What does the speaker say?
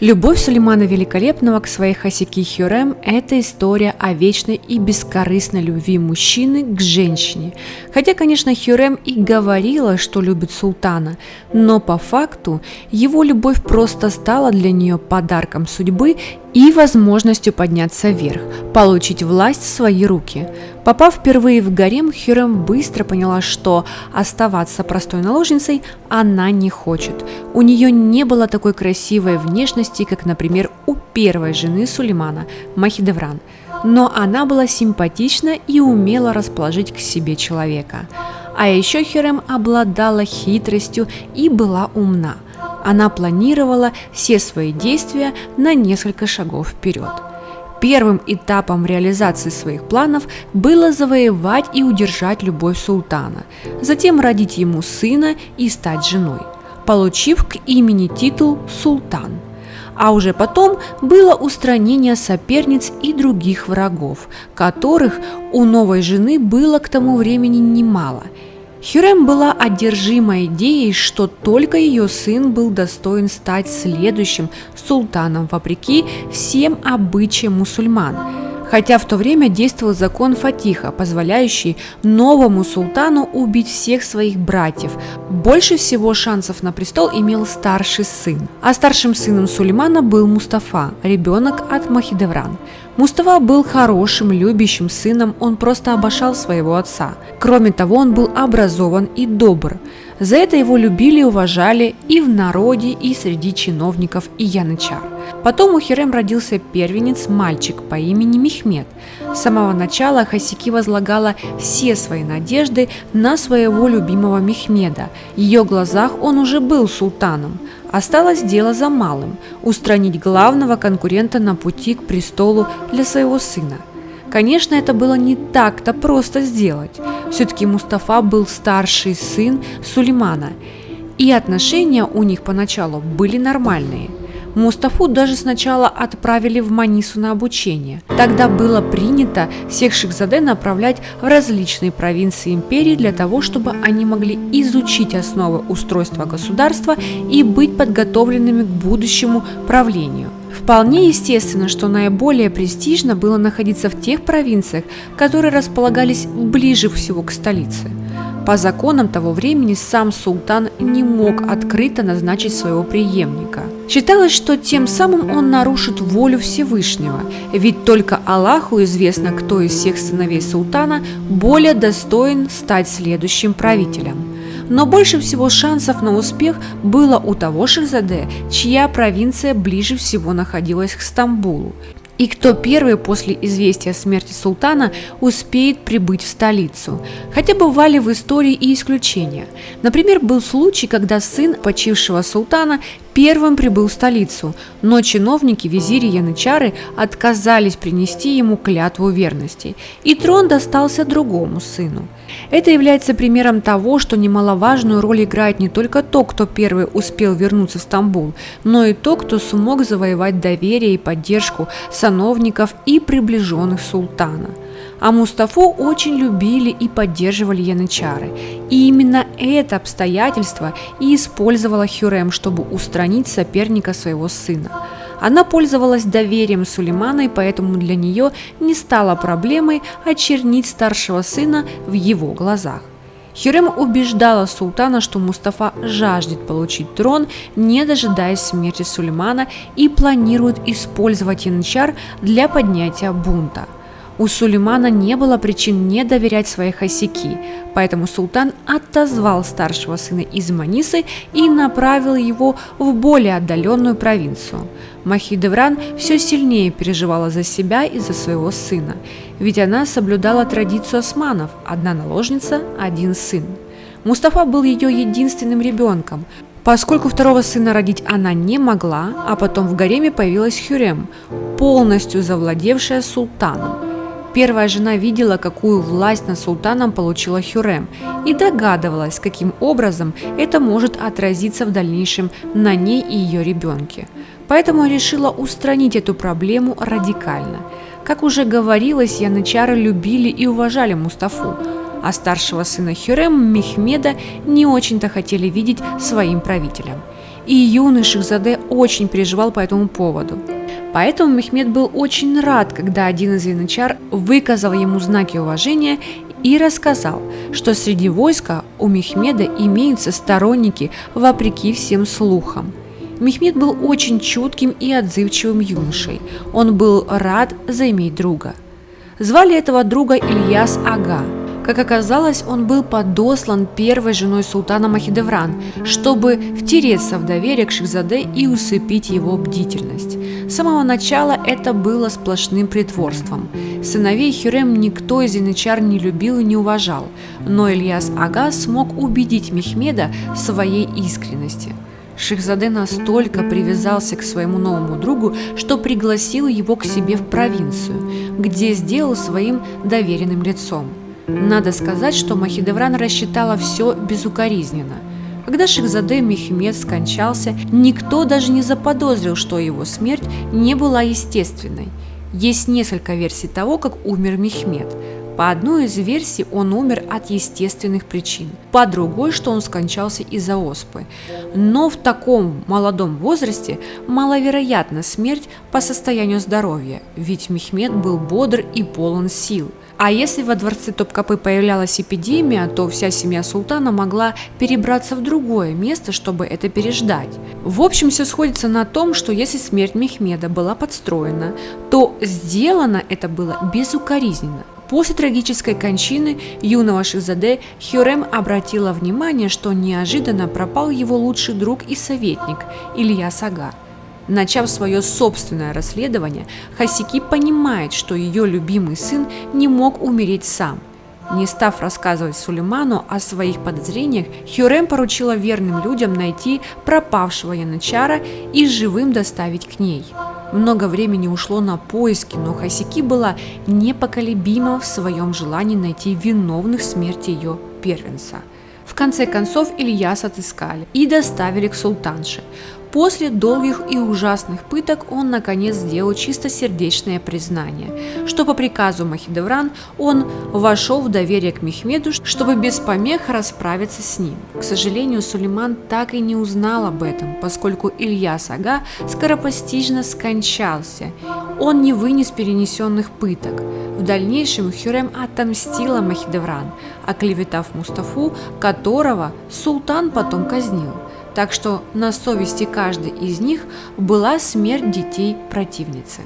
Любовь Сулеймана Великолепного к своей хасики Хюррем – это история о вечной и бескорыстной любви мужчины к женщине. Хотя, конечно, Хюррем и говорила, что любит султана, но по факту его любовь просто стала для нее подарком судьбы и возможностью подняться вверх, получить власть в свои руки. Попав впервые в гарем, Хюррем быстро поняла, что оставаться простой наложницей она не хочет. У нее не было такой красивой внешности, как, например, у первой жены Сулеймана, Махидевран, но она была симпатична и умела расположить к себе человека. А еще Хюррем обладала хитростью и была умна. Она планировала все свои действия на несколько шагов вперед. Первым этапом реализации своих планов было завоевать и удержать любовь султана, затем родить ему сына и стать женой, получив к имени титул «Султан». А уже потом было устранение соперниц и других врагов, которых у новой жены было к тому времени немало. Хюррем была одержима идеей, что только ее сын был достоин стать следующим султаном вопреки всем обычаям мусульман, хотя в то время действовал закон Фатиха, позволяющий новому султану убить всех своих братьев. Больше всего шансов на престол имел старший сын, а старшим сыном Сулеймана был Мустафа, ребенок от Махидевран. Мустафа был хорошим, любящим сыном, он просто обожал своего отца. Кроме того, он был образован и добр. За это его любили и уважали и в народе, и среди чиновников и янычар. Потом у Хюррем родился первенец, мальчик по имени Мехмед. С самого начала хасики возлагала все свои надежды на своего любимого Мехмеда. В ее глазах он уже был султаном. Осталось дело за малым – устранить главного конкурента на пути к престолу для своего сына. Конечно, это было не так-то просто сделать. Все-таки Мустафа был старший сын Сулеймана, и отношения у них поначалу были нормальные. Мустафу даже сначала отправили в Манису на обучение. Тогда было принято всех шахзаде направлять в различные провинции империи для того, чтобы они могли изучить основы устройства государства и быть подготовленными к будущему правлению. Вполне естественно, что наиболее престижно было находиться в тех провинциях, которые располагались ближе всего к столице. По законам того времени сам султан не мог открыто назначить своего преемника. Считалось, что тем самым он нарушит волю Всевышнего, ведь только Аллаху известно, кто из всех сыновей султана более достоин стать следующим правителем. Но больше всего шансов на успех было у того шахзаде, чья провинция ближе всего находилась к Стамбулу, и кто первый после известия о смерти султана успеет прибыть в столицу. Хотя бывали в истории и исключения. Например, был случай, когда сын почившего султана первым прибыл в столицу, но чиновники, визири и янычары отказались принести ему клятву верности, и трон достался другому сыну. Это является примером того, что немаловажную роль играет не только тот, кто первый успел вернуться в Стамбул, но и тот, кто смог завоевать доверие и поддержку сановников и приближенных султана. А Мустафу очень любили и поддерживали янычары, и именно это обстоятельство и использовала Хюррем, чтобы устранить соперника своего сына. Она пользовалась доверием Сулеймана, и поэтому для нее не стало проблемой очернить старшего сына в его глазах. Хюррем убеждала султана, что Мустафа жаждет получить трон, не дожидаясь смерти Сулеймана, и планирует использовать янычар для поднятия бунта. У Сулеймана не было причин не доверять своей хасики, поэтому султан отозвал старшего сына из Манисы и направил его в более отдаленную провинцию. Махидевран все сильнее переживала за себя и за своего сына, ведь она соблюдала традицию османов – одна наложница, один сын. Мустафа был ее единственным ребенком, поскольку второго сына родить она не могла, а потом в гареме появилась Хюррем, полностью завладевшая султаном. Первая жена видела, какую власть над султаном получила Хюррем, и догадывалась, каким образом это может отразиться в дальнейшем на ней и ее ребенке. Поэтому решила устранить эту проблему радикально. Как уже говорилось, янычары любили и уважали Мустафу, а старшего сына Хюррем, Мехмеда, не очень-то хотели видеть своим правителем. и юный Шехзаде очень переживал по этому поводу. Поэтому Мехмед был очень рад, когда один из янычар выказал ему знаки уважения и рассказал, что среди войска у Мехмеда имеются сторонники вопреки всем слухам. Мехмед был очень чутким и отзывчивым юношей. Он был рад заиметь друга. Звали этого друга Ильяс Ага. Как оказалось, он был подослан первой женой султана Махидевран, чтобы втереться в доверие к Шехзаде и усыпить его бдительность. С самого начала это было сплошным притворством. Сыновей Хюррем никто из янычар не любил и не уважал, но Ильяс Ага смог убедить Мехмеда в своей искренности. Шехзаде настолько привязался к своему новому другу, что пригласил его к себе в провинцию, где сделал своим доверенным лицом. Надо сказать, что Махидевран рассчитала все безукоризненно. Когда Шехзаде Мехмед скончался, никто даже не заподозрил, что его смерть не была естественной. Есть несколько версий того, как умер Мехмед. По одной из версий он умер от естественных причин, по другой, что он скончался из-за оспы. Но в таком молодом возрасте маловероятна смерть по состоянию здоровья, ведь Мехмед был бодр и полон сил. А если во дворце Топкапы появлялась эпидемия, то вся семья султана могла перебраться в другое место, чтобы это переждать. В общем, все сходится на том, что если смерть Мехмеда была подстроена, то сделано это было безукоризненно. После трагической кончины юного Шехзаде Хюррем обратила внимание, что неожиданно пропал его лучший друг и советник Ильяс Ага. Начав свое собственное расследование, Хасики понимает, что ее любимый сын не мог умереть сам. Не став рассказывать Сулейману о своих подозрениях, Хюррем поручила верным людям найти пропавшего янычара и живым доставить к ней. Много времени ушло на поиски, но Хасики была непоколебима в своем желании найти виновных в смерти ее первенца. В конце концов Ильяса отыскали и доставили к султанше. После долгих и ужасных пыток он наконец сделал чистосердечное признание, что по приказу Махидевран он вошел в доверие к Мехмеду, чтобы без помех расправиться с ним. К сожалению, Сулейман так и не узнал об этом, поскольку Ильяс Ага скоропостижно скончался. Он не вынес перенесенных пыток. В дальнейшем Хюррем отомстила Махидевран, оклеветав Мустафу, которого султан потом казнил. Так что на совести каждой из них была смерть детей противницы.